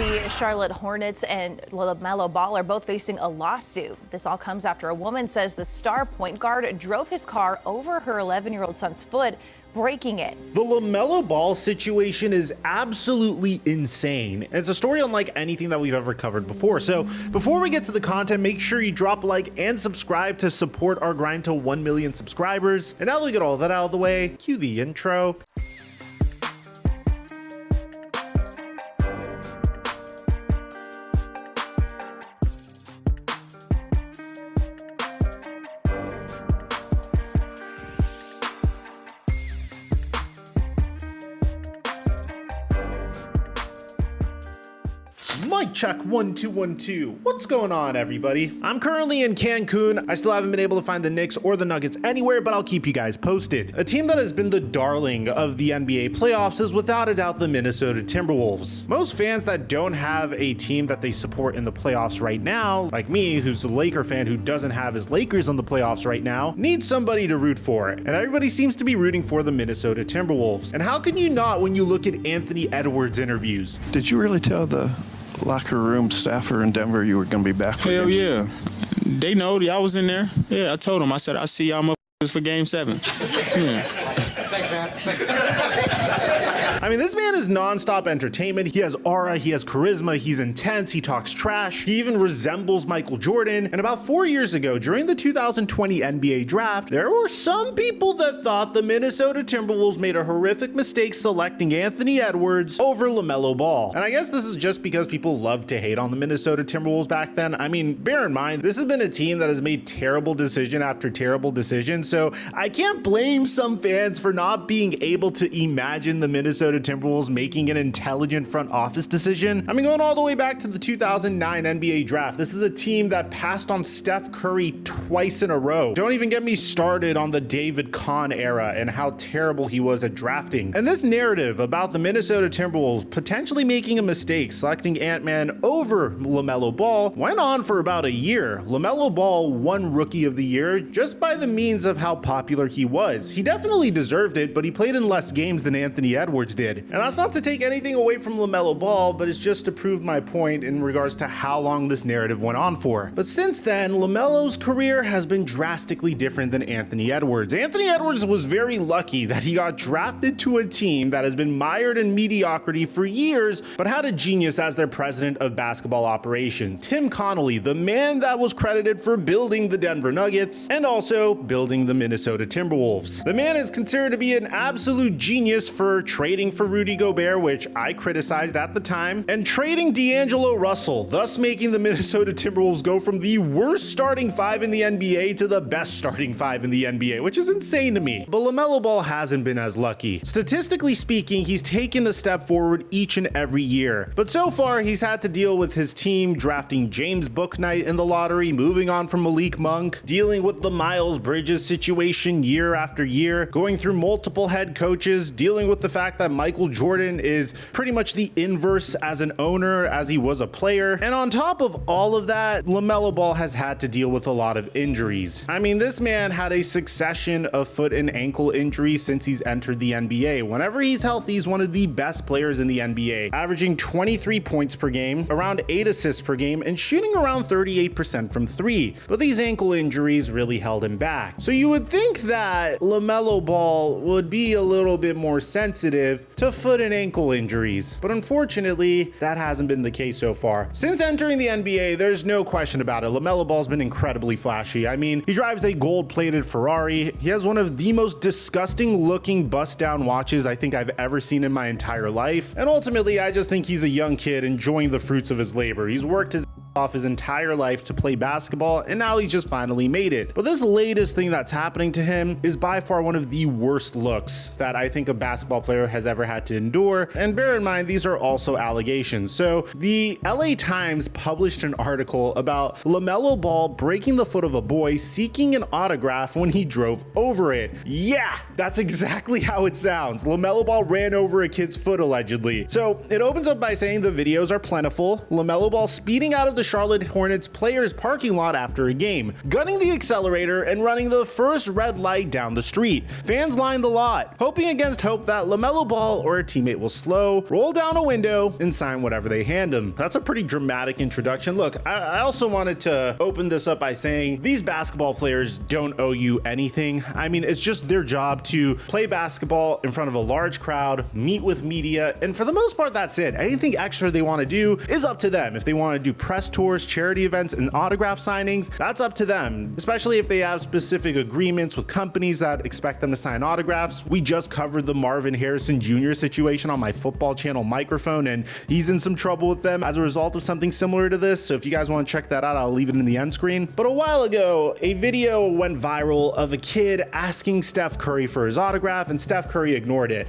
The Charlotte Hornets and LaMelo Ball are both facing a lawsuit. This all comes after a woman says the star point guard drove his car over her 11-year-old son's foot, breaking it. The LaMelo Ball situation is absolutely insane. And it's a story unlike anything that we've ever covered before. So before we get to the content, make sure you drop a like and subscribe to support our grind to 1 million subscribers. And now that we get all that out of the way, cue the intro. Mic check 1 2 1 2. What's going on, everybody? I'm currently in Cancun. I still haven't been able to find the Knicks or the Nuggets anywhere, but I'll keep you guys posted. A team that has been the darling of the NBA playoffs is without a doubt the Minnesota Timberwolves. Most fans that don't have a team that they support in the playoffs right now, like me, who's a Laker fan who doesn't have his Lakers in the playoffs right now, need somebody to root for. And everybody seems to be rooting for the Minnesota Timberwolves. And how can you not when you look at Anthony Edwards interviews? Did you really tell the locker room staffer in Denver you were going to be back for Hell games? yeah. They know. I was in there. Yeah, I told them. I said, I'll see y'all motherfuckers for game 7. Yeah. Thanks, man. I mean, this man is non-stop entertainment. He has aura, he has charisma, he's intense, he talks trash. He even resembles Michael Jordan. And about 4 years ago, during the 2020 NBA draft, there were some people that thought the Minnesota Timberwolves made a horrific mistake selecting Anthony Edwards over LaMelo Ball. And I guess this is just because people loved to hate on the Minnesota Timberwolves back then. I mean, bear in mind, this has been a team that has made terrible decision after terrible decision. So I can't blame some fans for not being able to imagine the Minnesota Timberwolves making an intelligent front office decision. I mean, going all the way back to the 2009 NBA draft, this is a team that passed on Steph Curry twice in a row. Don't even get me started on the David Kahn era and how terrible he was at drafting. And this narrative about the Minnesota Timberwolves potentially making a mistake selecting Ant-Man over LaMelo Ball went on for about a year. LaMelo Ball won Rookie of the Year just by the means of how popular he was. He definitely deserved it, but he played in less games than Anthony Edwards did. And that's not to take anything away from LaMelo Ball, but it's just to prove my point in regards to how long this narrative went on for. But since then, LaMelo's career has been drastically different than Anthony Edwards. Anthony Edwards was very lucky that he got drafted to a team that has been mired in mediocrity for years, but had a genius as their president of basketball operations. Tim Connolly, the man that was credited for building the Denver Nuggets and also building the Minnesota Timberwolves. The man is considered to be an absolute genius for trading for Rudy Gobert, which I criticized at the time, and trading D'Angelo Russell, thus making the Minnesota Timberwolves go from the worst starting 5 in the NBA to the best starting 5 in the NBA, which is insane to me. But LaMelo Ball hasn't been as lucky. Statistically speaking, he's taken a step forward each and every year, but so far he's had to deal with his team drafting James Bouknight in the lottery, moving on from Malik Monk, dealing with the Miles Bridges situation year after year, going through multiple head coaches, dealing with the fact that Michael Jordan is pretty much the inverse as an owner as he was a player. And on top of all of that, LaMelo Ball has had to deal with a lot of injuries. I mean, this man had a succession of foot and ankle injuries since he's entered the NBA. Whenever he's healthy, he's one of the best players in the NBA, averaging 23 points per game, around 8 assists per game, and shooting around 38% from 3. But these ankle injuries really held him back. So you would think that LaMelo Ball would be a little bit more sensitive to foot and ankle injuries, but unfortunately that hasn't been the case so far. Since entering the NBA, there's no question about it, LaMelo Ball's been incredibly flashy. I mean, he drives a gold-plated Ferrari, he has one of the most disgusting looking bust-down watches I think I've ever seen in my entire life, and ultimately I just think he's a young kid enjoying the fruits of his labor. He's worked his off his entire life to play basketball, and now he's just finally made it. But this latest thing that's happening to him is by far one of the worst looks that I think a basketball player has ever had to endure. And bear in mind, these are also allegations. So the LA Times published an article about LaMelo Ball breaking the foot of a boy seeking an autograph when he drove over it. Yeah, that's exactly how it sounds. LaMelo Ball ran over a kid's foot allegedly. So it opens up by saying the videos are plentiful. LaMelo Ball speeding out of the the Charlotte Hornets players' parking lot after a game, gunning the accelerator and running the first red light down the street. Fans lined the lot, hoping against hope that LaMelo Ball or a teammate will slow, roll down a window, and sign whatever they hand him. That's a pretty dramatic introduction. Look, I also wanted to open this up by saying these basketball players don't owe you anything. I mean, it's just their job to play basketball in front of a large crowd, meet with media, and for the most part, that's it. Anything extra they want to do is up to them. If they want to do press tours, charity events, and autograph signings, that's up to them, especially if they have specific agreements with companies that expect them to sign autographs. We just covered the Marvin Harrison Jr. situation on my football channel microphone, and he's in some trouble with them as a result of something similar to this. So if you guys want to check that out, I'll leave it in the end screen. But a while ago, a video went viral of a kid asking Steph Curry for his autograph, and Steph Curry ignored it.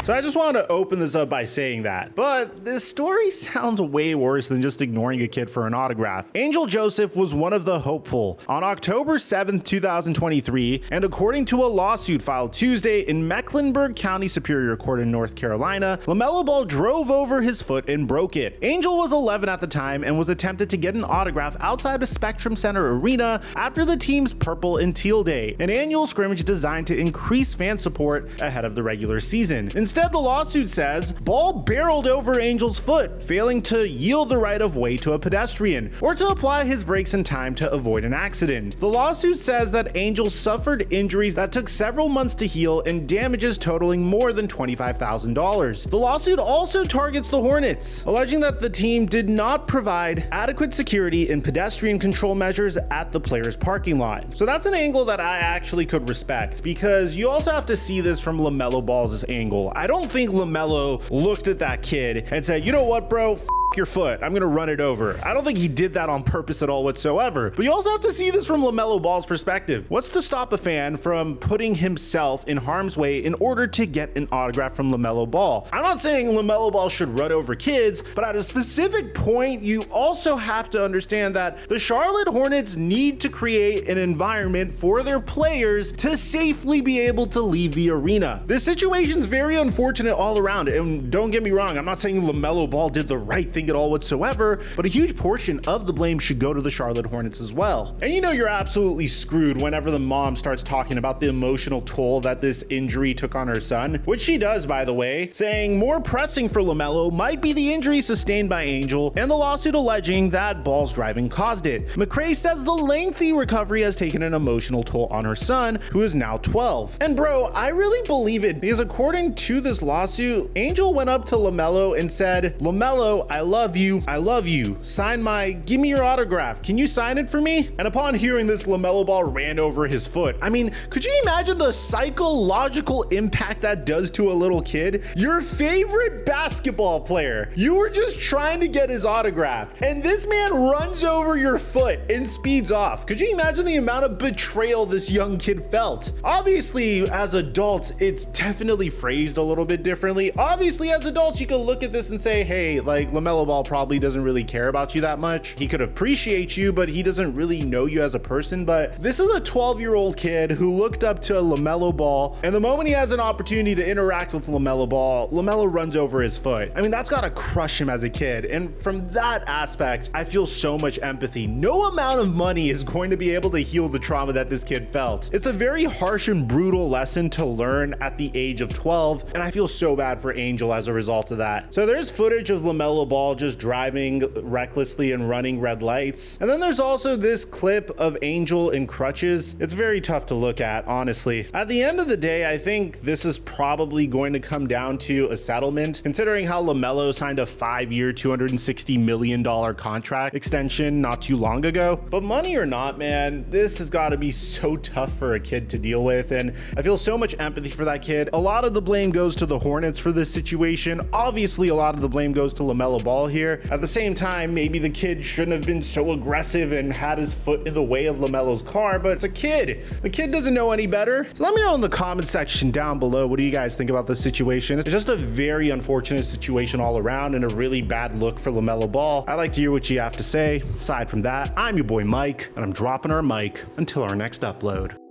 So I just wanted to open this up by saying that. But this story sounds way worse than just ignoring a kid for an autograph. Angel Joseph was one of the hopeful on October 7th, 2023, and according to a lawsuit filed Tuesday in Mecklenburg County Superior Court in North Carolina, LaMelo Ball drove over his foot and broke it. Angel was 11 at the time and was attempted to get an autograph outside of Spectrum Center Arena after the team's Purple and Teal Day, an annual scrimmage designed to increase fan support ahead of the regular season. Instead, the lawsuit says Ball barreled over Angel's foot, failing to yield the right of way to a pedestrian or to apply his brakes in time to avoid an accident. The lawsuit says that Angel suffered injuries that took several months to heal and damages totaling more than $25,000. The lawsuit also targets the Hornets, alleging that the team did not provide adequate security and pedestrian control measures at the players' parking lot. So that's an angle that I actually could respect, because you also have to see this from LaMelo Ball's angle. I don't think LaMelo looked at that kid and said, you know what, bro? Your foot, I'm gonna run it over. I don't think he did that on purpose at all whatsoever. But you also have to see this from LaMelo Ball's perspective. What's to stop a fan from putting himself in harm's way in order to get an autograph from LaMelo Ball? I'm not saying LaMelo Ball should run over kids, but at a specific point, you also have to understand that the Charlotte Hornets need to create an environment for their players to safely be able to leave the arena. This situation's very unfortunate all around, and don't get me wrong, I'm not saying LaMelo Ball did the right thing at all whatsoever, but a huge portion of the blame should go to the Charlotte Hornets as well. And you know you're absolutely screwed whenever the mom starts talking about the emotional toll that this injury took on her son, which she does, by the way, saying more pressing for LaMelo might be the injury sustained by Angel and the lawsuit alleging that Ball's driving caused it. McRae says the lengthy recovery has taken an emotional toll on her son, who is now 12. And bro, I really believe it, because according to this lawsuit, Angel went up to LaMelo and said, LaMelo, I love you, sign my, give me your autograph, can you sign it for me? And upon hearing this, LaMelo Ball ran over his foot. I mean, could you imagine the psychological impact that does to a little kid? Your favorite basketball player, you were just trying to get his autograph, and this man runs over your foot and speeds off. Could you imagine the amount of betrayal this young kid felt? Obviously, as adults, it's definitely phrased a little bit differently. Obviously, as adults, you can look at this and say, hey, like, LaMelo Ball probably doesn't really care about you that much. He could appreciate you, but he doesn't really know you as a person. But this is a 12-year-old kid who looked up to LaMelo Ball, and the moment he has an opportunity to interact with LaMelo Ball, LaMelo runs over his foot. I mean, that's gotta crush him as a kid. And from that aspect, I feel so much empathy. No amount of money is going to be able to heal the trauma that this kid felt. It's a very harsh and brutal lesson to learn at the age of 12, and I feel so bad for Angel as a result of that. So there's footage of LaMelo Ball just driving recklessly and running red lights. And then there's also this clip of Angel in crutches. It's very tough to look at, honestly. At the end of the day, I think this is probably going to come down to a settlement, considering how LaMelo signed a 5-year, $260 million contract extension not too long ago. But money or not, man, this has got to be so tough for a kid to deal with, and I feel so much empathy for that kid. A lot of the blame goes to the Hornets for this situation. Obviously, a lot of the blame goes to LaMelo Ball call here. At the same time, maybe the kid shouldn't have been so aggressive and had his foot in the way of LaMelo's car, but it's a kid. The kid doesn't know any better. So let me know in the comment section down below, what do you guys think about this situation? It's just a very unfortunate situation all around and a really bad look for LaMelo Ball. I'd like to hear what you have to say. Aside from that, I'm your boy Mike, and I'm dropping our mic until our next upload.